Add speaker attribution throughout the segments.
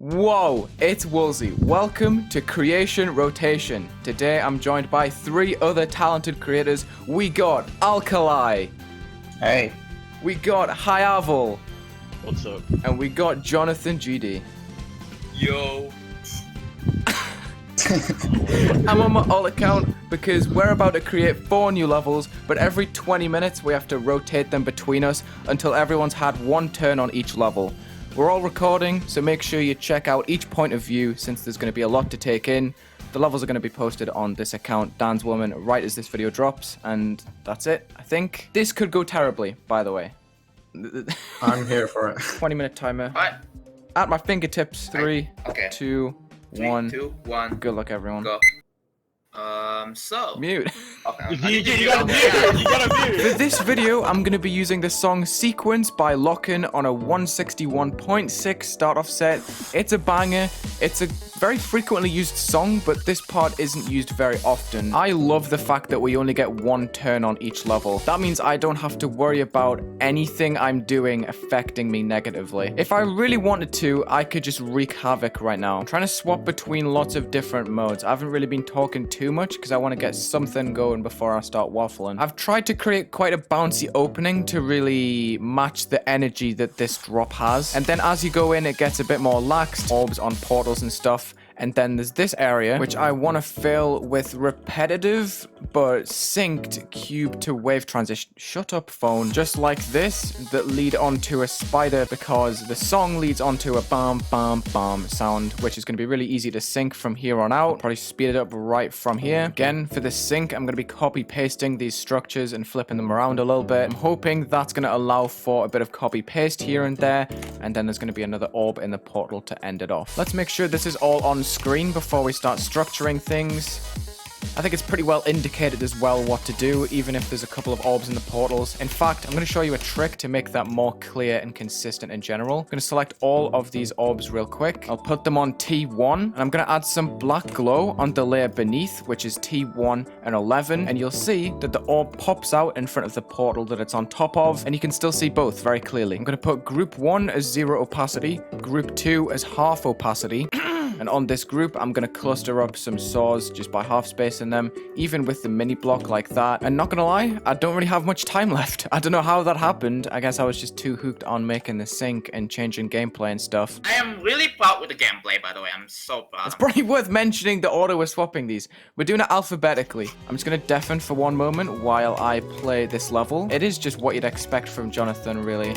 Speaker 1: Whoa, it's Wulzy. Welcome to Creation Rotation. Today I'm joined by 3 other talented creators. We got Alkali.
Speaker 2: Hey.
Speaker 1: We got Hiavl.
Speaker 3: What's up?
Speaker 1: And we got JonathanGD.
Speaker 4: Yo.
Speaker 1: I'm on my alt account because we're about to create 4 new levels, but every 20 minutes we have to rotate them between us until everyone's had 1 turn on each level. We're all recording, so make sure you check out each point of view since there's going to be a lot to take in. The levels are going to be posted on this account, Dan's Woman, right as this video drops, and that's it, I think. This could go terribly, by the way.
Speaker 2: I'm here for it.
Speaker 1: 20-minute timer.
Speaker 4: Alright.
Speaker 1: At my fingertips. 3,
Speaker 4: Okay.
Speaker 1: 2,
Speaker 4: 3,
Speaker 1: 1.
Speaker 4: 2, 1.
Speaker 1: Good luck, everyone.
Speaker 4: Go. So.
Speaker 1: Mute.
Speaker 4: Okay.
Speaker 3: You gotta mute. You gotta mute.
Speaker 1: For this video, I'm going to be using the song Sequence by Lockin on a 161.6 start offset. It's a banger. It's a very frequently used song, but this part isn't used very often. I love the fact that we only get 1 turn on each level. That means I don't have to worry about anything I'm doing affecting me negatively. If I really wanted to, I could just wreak havoc right now. I'm trying to swap between lots of different modes. I haven't really been talking too much because I want to get something going before I start waffling. I've tried to create quite a bouncy opening to really match the energy that this drop has. And then as you go in, it gets a bit more laxed, orbs on portals and stuff. And then there's this area, which I want to fill with repetitive but synced cube to wave transition. Shut up, phone. Just like this, that lead onto a spider because the song leads onto a bam, bam, bam sound, which is going to be really easy to sync from here on out. Probably speed it up right from here. Again, for this sync, I'm going to be copy pasting these structures and flipping them around a little bit. I'm hoping that's going to allow for a bit of copy paste here and there. And then there's going to be another orb in the portal to end it off. Let's make sure this is all on screen before we start structuring things. I think it's pretty well indicated as well what to do, even if there's a couple of orbs in the portals. In fact, I'm going to show you a trick to make that more clear and consistent in general. I'm going to select all of these orbs real quick. I'll put them on T1, and I'm going to add some black glow on the layer beneath, which is T1 and 11, and you'll see that the orb pops out in front of the portal that it's on top of, and you can still see both very clearly. I'm going to put group 1 as 0 opacity, group 2 as half opacity, and on this group, I'm going to cluster up some saws just by half spacing them, even with the mini block like that. And not going to lie, I don't really have much time left. I don't know how that happened. I guess I was just too hooked on making the sync and changing gameplay and stuff.
Speaker 4: I am really proud with the gameplay, by the way. I'm so proud.
Speaker 1: It's probably worth mentioning the order we're swapping these. We're doing it alphabetically. I'm just going to deafen for one moment while I play this level. It is just what you'd expect from Jonathan, really.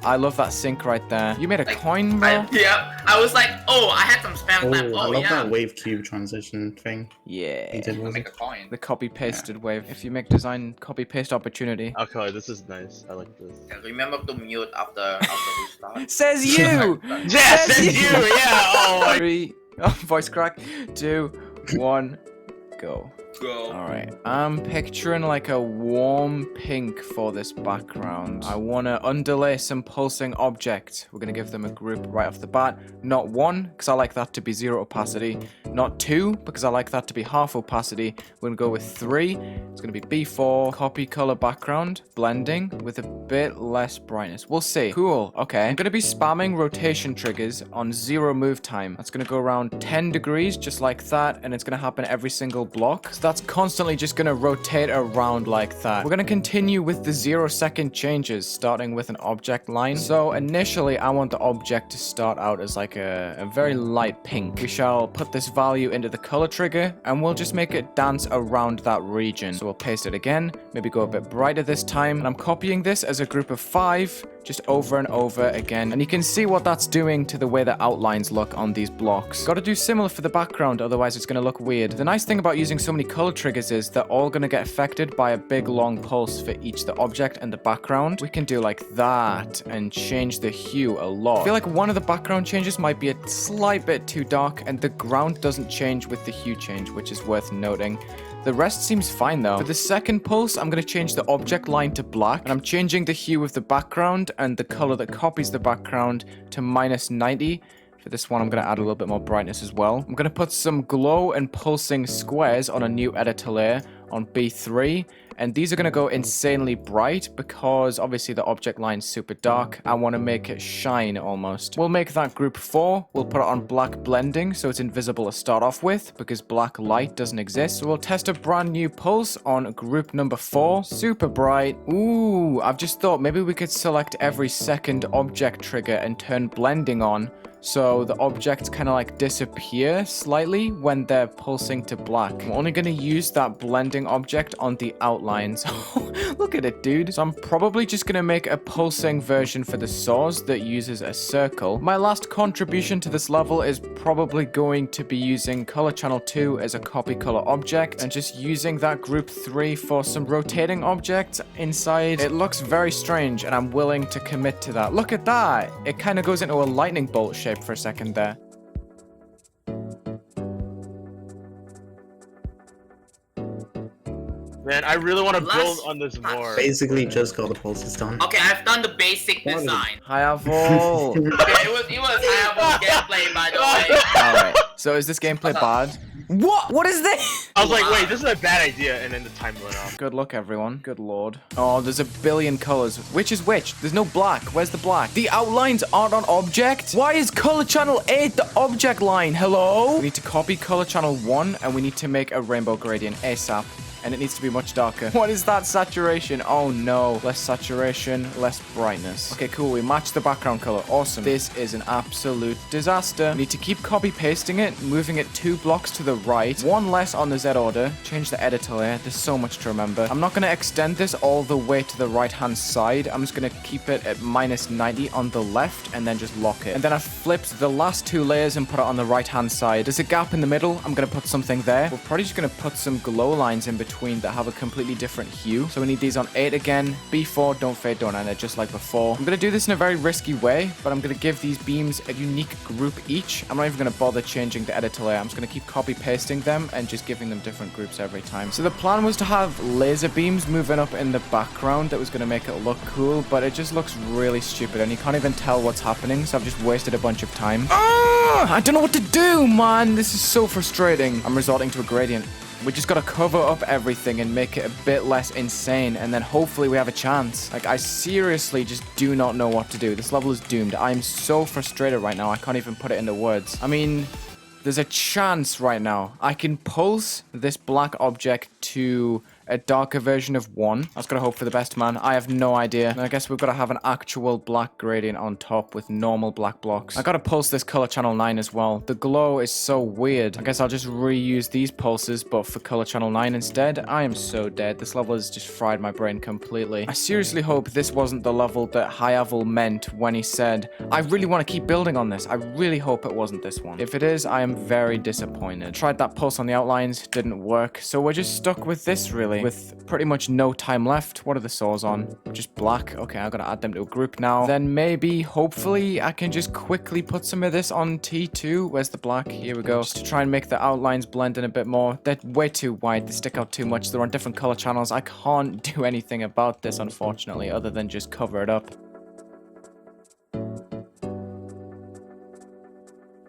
Speaker 1: I love that sync right there. You made a coin, bro?
Speaker 4: Yeah, I was like, oh, I had some spam time.
Speaker 2: I
Speaker 4: Oh,
Speaker 2: love
Speaker 4: yeah.
Speaker 2: that wave cube transition thing. He
Speaker 1: Yeah.
Speaker 2: did
Speaker 4: I'll
Speaker 2: was
Speaker 4: make a coin.
Speaker 1: The copy-pasted wave. If you make design copy-paste opportunity.
Speaker 3: Okay, this is nice. I like this.
Speaker 4: Remember to mute after we start.
Speaker 1: Says you!
Speaker 3: Yes,
Speaker 1: Says
Speaker 3: and you. Yeah. Oh my.
Speaker 1: 3, voice crack, 2, 1, go.
Speaker 4: Go.
Speaker 1: Alright, I'm picturing like a warm pink for this background. I want to underlay some pulsing object. We're going to give them a group right off the bat. Not 1, because I like that to be 0 opacity. Not 2, because I like that to be half opacity. We're going to go with 3. It's going to be B4, copy color background, blending with a bit less brightness. We'll see. Cool. Okay. I'm going to be spamming rotation triggers on 0 move time. That's going to go around 10 degrees, just like that, and it's going to happen every single block. So that's constantly just going to rotate around like that. We're going to continue with the 0-second changes, starting with an object line. So initially, I want the object to start out as like a very light pink. We shall put this value into the color trigger, and we'll just make it dance around that region. So we'll paste it again, maybe go a bit brighter this time, and I'm copying this as a group of 5, just over and over again. And you can see what that's doing to the way the outlines look on these blocks. Got to do similar for the background, otherwise it's going to look weird. The nice thing about using so many color triggers is they're all going to get affected by a big long pulse for each the object and the background. We can do like that and change the hue a lot. I feel like one of the background changes might be a slight bit too dark, and the ground doesn't change with the hue change, which is worth noting. The rest seems fine though. For the second pulse, I'm going to change the object line to black, and I'm changing the hue of the background and the color that copies the background to -90. For this one, I'm going to add a little bit more brightness as well. I'm going to put some glow and pulsing squares on a new editor layer on B3, And these are going to go insanely bright because obviously the object line's super dark. I want to make it shine almost. We'll make that group 4. We'll put it on black blending so it's invisible to start off with because black light doesn't exist. So we'll test a brand new pulse on group number 4. Super bright. Ooh, I've just thought maybe we could select every second object trigger and turn blending on. So the objects kind of like disappear slightly when they're pulsing to black. I'm only going to use that blending object on the outlines. Look at it, dude. So I'm probably just going to make a pulsing version for the source that uses a circle. My last contribution to this level is probably going to be using color channel 2 as a copy color object and just using that group 3 for some rotating objects inside. It looks very strange and I'm willing to commit to that. Look at that. It kind of goes into a lightning bolt shape for a second there.
Speaker 3: Man, I really want to build on this more.
Speaker 2: Basically, just got the pulses done.
Speaker 4: Okay, I've done the basic design.
Speaker 1: Hiavl.
Speaker 4: Okay, it was Hiavl's gameplay, by the way.
Speaker 1: Alright, so is this gameplay bad? What is this?
Speaker 3: I was like, wait, this is a bad idea, and then the time went off.
Speaker 1: Good luck, everyone. Good lord. Oh, there's a billion colors. Which is which? There's no black. Where's the black? The outlines aren't on object? Why is color channel 8 the object line? Hello? We need to copy color channel 1, and we need to make a rainbow gradient ASAP. And it needs to be much darker. What is that saturation? Oh no. Less saturation, less brightness. Okay, cool. We match the background color. Awesome. This is an absolute disaster. We need to keep copy pasting it, moving it 2 blocks to the right, 1 less on the Z order. Change the editor layer. There's so much to remember. I'm not going to extend this all the way to the right hand side. I'm just going to keep it at -90 on the left and then just lock it. And then I flipped the last 2 layers and put it on the right hand side. There's a gap in the middle. I'm going to put something there. We're probably just going to put some glow lines in between that have a completely different hue. So we need these on 8 again. B4, don't fade, don't enter, just like before. I'm going to do this in a very risky way, but I'm going to give these beams a unique group each. I'm not even going to bother changing the editor layer. I'm just going to keep copy pasting them and just giving them different groups every time. So the plan was to have laser beams moving up in the background that was going to make it look cool, but it just looks really stupid and you can't even tell what's happening. So I've just wasted a bunch of time. I don't know what to do, man. This is so frustrating. I'm resorting to a gradient. We just gotta cover up everything and make it a bit less insane, and then hopefully we have a chance. Like, I seriously just do not know what to do. This level is doomed. I'm so frustrated right now, I can't even put it into words. I mean, there's a chance right now. I can pulse this black object to a darker version of 1. I was gonna hope for the best, man. I have no idea. And I guess we've got to have an actual black gradient on top with normal black blocks. I gotta pulse this color channel 9 as well. The glow is so weird. I guess I'll just reuse these pulses, but for color channel 9 instead. I am so dead. This level has just fried my brain completely. I seriously hope this wasn't the level that Hiavl meant when he said, I really want to keep building on this. I really hope it wasn't this one. If it is, I am very disappointed. Tried that pulse on the outlines, didn't work. So we're just stuck with this, really. With pretty much no time left. What are the saws on? Just black. Okay, I gotta add them to a group now. Then maybe, hopefully, I can just quickly put some of this on T2. Where's the black? Here we go. Just to try and make the outlines blend in a bit more. They're way too wide. They stick out too much. They're on different color channels. I can't do anything about this, unfortunately, other than just cover it up.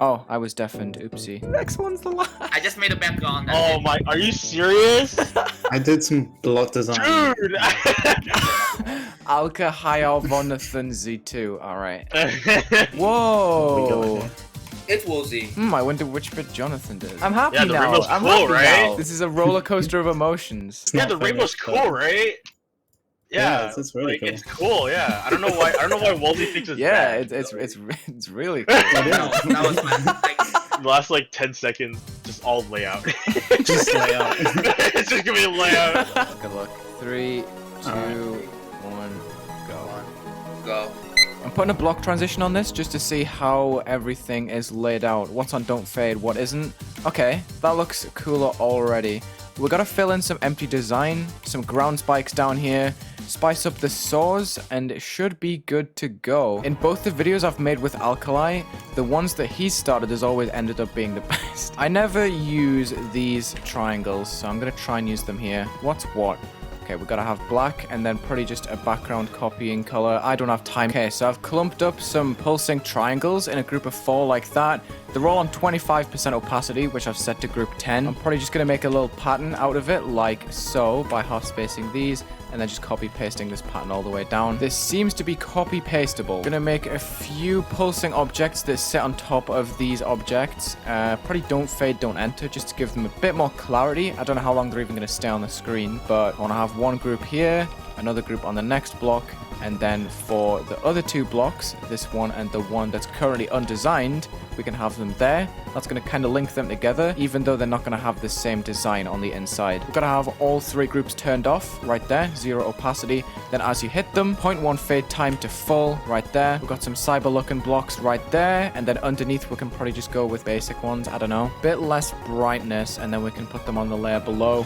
Speaker 1: Oh, I was deafened. Oopsie. Next one's the last.
Speaker 4: I just made a background.
Speaker 3: Oh my, are you serious?
Speaker 2: I did some block design.
Speaker 3: Dude!
Speaker 1: Alka Hiavl Z2. Alright.
Speaker 2: Whoa.
Speaker 1: Whoa.
Speaker 4: It's Wulzy.
Speaker 1: I wonder which bit Jonathan did. I'm happy
Speaker 3: Yeah, the
Speaker 1: now.
Speaker 3: rainbow's
Speaker 1: I'm
Speaker 3: cool,
Speaker 1: happy
Speaker 3: right?
Speaker 1: now. This is a roller coaster of emotions.
Speaker 3: Yeah,
Speaker 2: not
Speaker 3: the rainbow's
Speaker 2: finished,
Speaker 3: cool, right? Yeah,
Speaker 2: it's really cool.
Speaker 3: It's cool, yeah. I don't know why Wulzy thinks it's
Speaker 1: Yeah,
Speaker 3: bad.
Speaker 1: it's really cool.
Speaker 4: No, that was my mistake.
Speaker 3: The last like 10 seconds, just all layout.
Speaker 2: Just layout.
Speaker 3: It's just gonna be a layout.
Speaker 1: Good luck. 3, 2, 1, go.
Speaker 4: Go.
Speaker 1: I'm putting a block transition on this just to see how everything is laid out. What's on don't fade, what isn't. Okay, that looks cooler already. We gotta fill in some empty design, some ground spikes down here, spice up the saws, and it should be good to go. In both the videos I've made with Alkali, the ones that he started has always ended up being the best. I never use these triangles, so I'm gonna try and use them here. What's what? Okay, we gotta have black and then probably just a background copying color. I don't have time. Okay, so I've clumped up some pulsing triangles in a group of 4 like that. They're all on 25% opacity, which I've set to group 10. I'm probably just going to make a little pattern out of it, like so, by half spacing these, and then just copy pasting this pattern all the way down. This seems to be copy pastable. I'm going to make a few pulsing objects that sit on top of these objects. Probably don't fade, don't enter, just to give them a bit more clarity. I don't know how long they're even going to stay on the screen, but I want to have one group here, another group on the next block, and then for the other two blocks, this one and the one that's currently undesigned, we can have them there. That's going to kind of link them together, even though they're not going to have the same design on the inside. We're going to have all three groups turned off right there, 0 opacity. Then as you hit them, 0.1 fade time to full right there. We've got some cyber looking blocks right there, and then underneath we can probably just go with basic ones. I don't know, bit less brightness, and then we can put them on the layer below.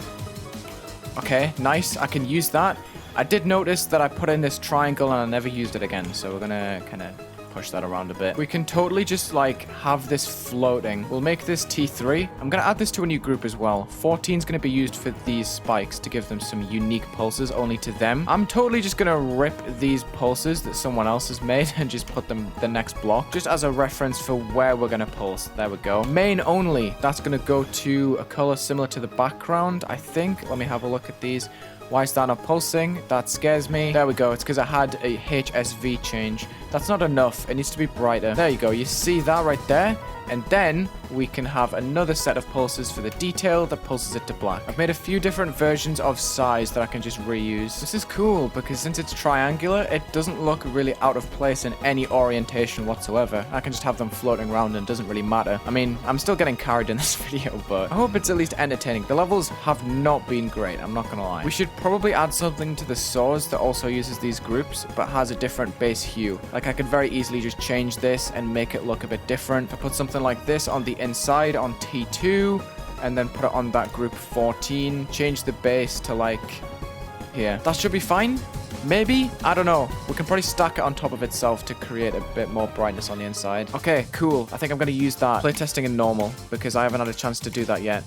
Speaker 1: Okay, nice. I can use that. I did notice that I put in this triangle and I never used it again, so we're gonna kind of push that around a bit. We can totally just like have this floating. We'll make this T3. I'm gonna add this to a new group as well. 14 is gonna be used for these spikes to give them some unique pulses only to them. I'm totally just gonna rip these pulses that someone else has made and just put them the next block, just as a reference for where we're gonna pulse. There we go. Main only. That's gonna go to a color similar to the background, I think. Let me have a look at these. Why is that not pulsing? That scares me. There we go. It's because I had a HSV change. That's not enough. It needs to be brighter. There you go. You see that right there? And then we can have another set of pulses for the detail that pulses it to black. I've made a few different versions of size that I can just reuse. This is cool because since it's triangular, it doesn't look really out of place in any orientation whatsoever. I can just have them floating around and it doesn't really matter. I mean, I'm still getting carried in this video, but I hope it's at least entertaining. The levels have not been great, I'm not gonna lie. We should probably add something to the source that also uses these groups, but has a different base hue. Like I could very easily just change this and make it look a bit different. If I put something like this on the inside on T2 and then put it on that group 14, change the base to like here. That should be fine. Maybe? I don't know. We can probably stack it on top of itself to create a bit more brightness on the inside. Okay, cool. I think I'm going to use that. Playtesting in normal because I haven't had a chance to do that yet.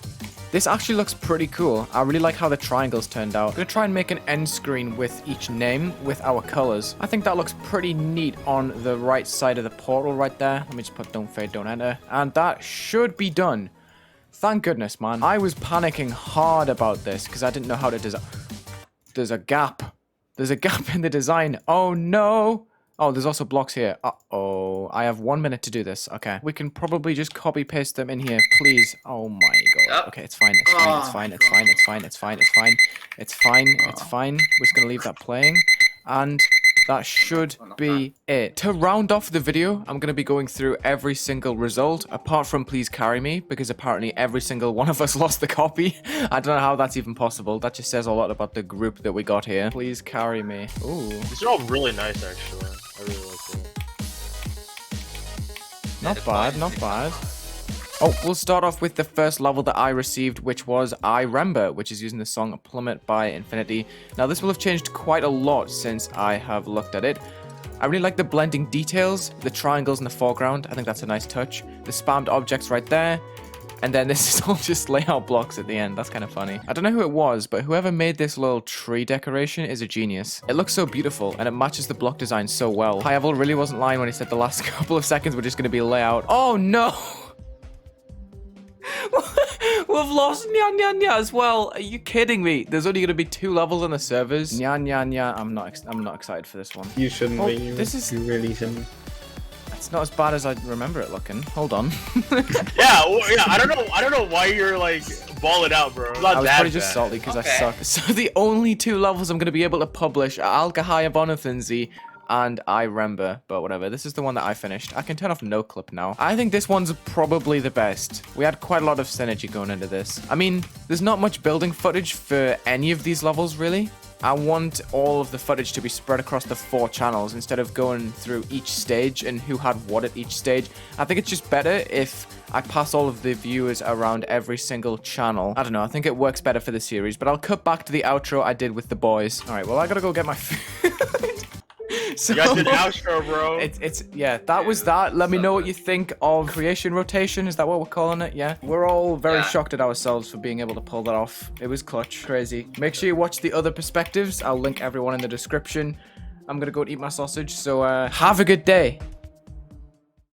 Speaker 1: This actually looks pretty cool. I really like how the triangles turned out. I'm going to try and make an end screen with each name with our colors. I think that looks pretty neat on the right side of the portal right there. Let me just put don't fade, don't enter. And that should be done. Thank goodness, man. I was panicking hard about this because I didn't know how to design. There's a gap. There's a gap in the design. Oh, no. Oh, there's also blocks here. Uh-oh. I have 1 minute to do this. Okay. We can probably just copy paste them in here, please. Oh my god. Okay, it's fine. It's fine. It's fine. It's fine. It's fine. It's fine. It's fine. It's fine. It's fine. We're just gonna leave that playing. And that should be it. To round off the video, I'm going to be going through every single result, apart from Please Carry Me, because apparently every single one of us lost the copy. I don't know how that's even possible. That just says a lot about the group that we got here. Please Carry Me. Ooh.
Speaker 3: These are all really nice, actually. I really like them.
Speaker 1: Not bad, not bad. Oh, we'll start off with the first level that I received, which was I Remember, which is using the song Plummet by Infinity. Now, this will have changed quite a lot since I have looked at it. I really like the blending details, the triangles in the foreground. I think that's a nice touch. The spammed objects right there. And then this is all just layout blocks at the end. That's kind of funny. I don't know who it was, but whoever made this little tree decoration is a genius. It looks so beautiful, and it matches the block design so well. Hiavl really wasn't lying when he said the last couple of seconds were just going to be layout. Oh, no! We've lost Nya Nya Nya as well. Are you kidding me? There's only going to be 2 levels on the servers. Nya Nya Nya. I'm not excited for this one.
Speaker 2: You shouldn't be.
Speaker 1: You
Speaker 2: really shouldn't.
Speaker 1: It's not as bad as I remember it looking. Hold on.
Speaker 3: Yeah, I don't know why you're like balling out, bro. It's not
Speaker 1: I was
Speaker 3: that
Speaker 1: probably just
Speaker 3: bad.
Speaker 1: salty because I suck. So the only 2 levels I'm going to be able to publish are Alkali and I Remember, but whatever. This is the one that I finished. I can turn off no clip now. I think this one's probably the best. We had quite a lot of synergy going into this. I mean, there's not much building footage for any of these levels, really. I want all of the footage to be spread across the 4 channels instead of going through each stage and who had what at each stage. I think it's just better if I pass all of the viewers around every single channel. I don't know, I think it works better for the series, but I'll cut back to the outro I did with the boys. All right, well, I gotta go get my food. So,
Speaker 3: You guys did an outro, bro.
Speaker 1: Yeah, that was that. Let me know what you think of creation rotation. Is that what we're calling it? Yeah. We're all very shocked at ourselves for being able to pull that off. It was clutch. Crazy. Make sure you watch the other perspectives. I'll link everyone in the description. I'm gonna go and eat my sausage. So, have a good day.